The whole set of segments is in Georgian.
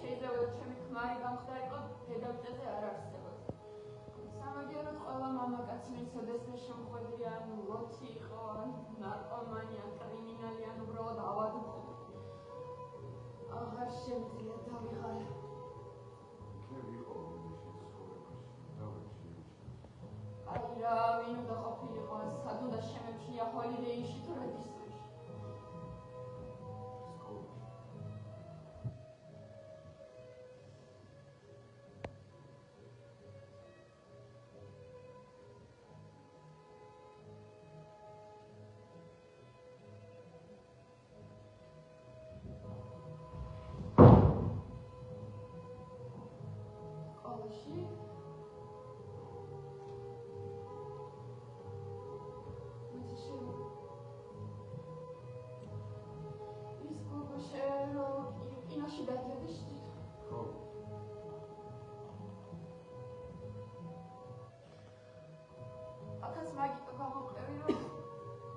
შეიძლება ჩემი ქმარი გამხდარიყო დედამიწაზე არ არსებობს. სამაგიეროდ ყველა მამაკაცი მიცოდეს და შემოხვედრი ან ლოცი იყო, ან ნარკომანი, ან კრიმინალი, ან უბრალოდ ავადმყოფი. აღარ შემიძლია დავიღალე. აი რა, ვინ უნდა ყოფილიყო, სად უნდა შემეფშია ჰოლიდეიში თუ რედისტრში. სკოლაში კინოში დადიოდი შტით. ხო. აკაც მაგიტო გამოყევი რომ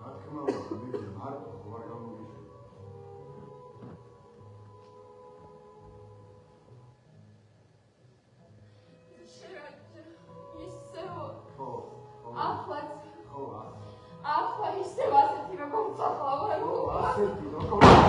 რა თქმა უნდა, მიდი მარტო ხوار გამოგიშვი. ახლა ისევ ასეთი როგორც ახლა ვარ. ასეთი როგორც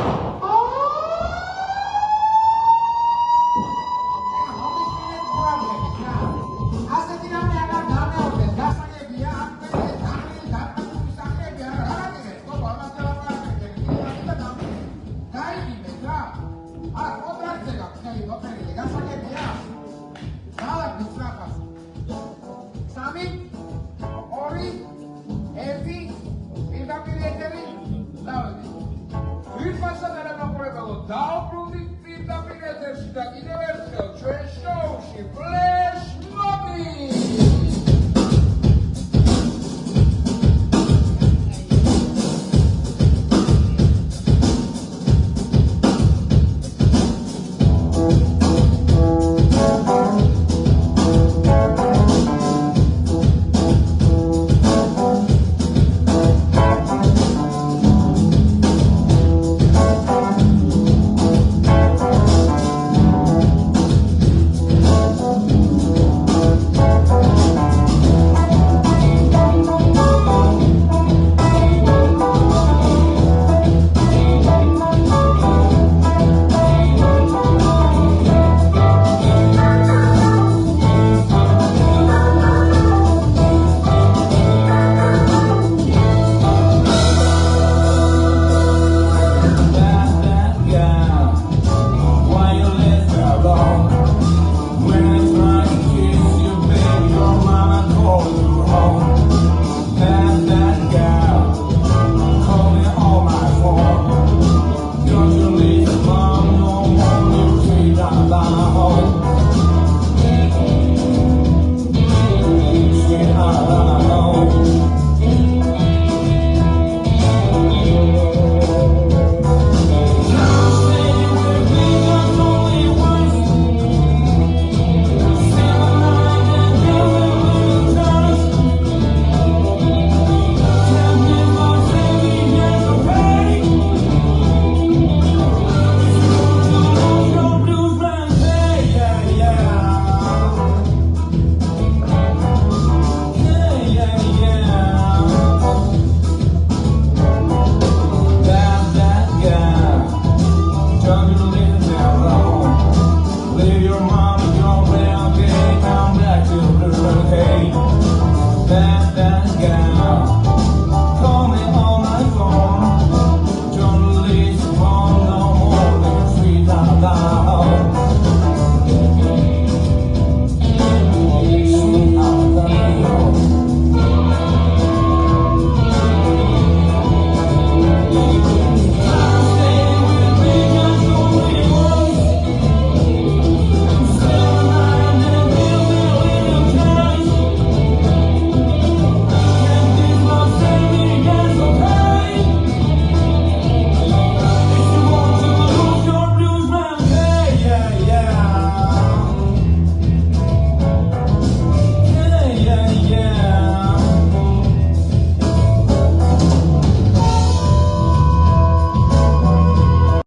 დაუბრუნდით პირდაპირ ეთერში და კიდევ ერთხელ ჩვენ შოუში ფლეშ მობი. That guy.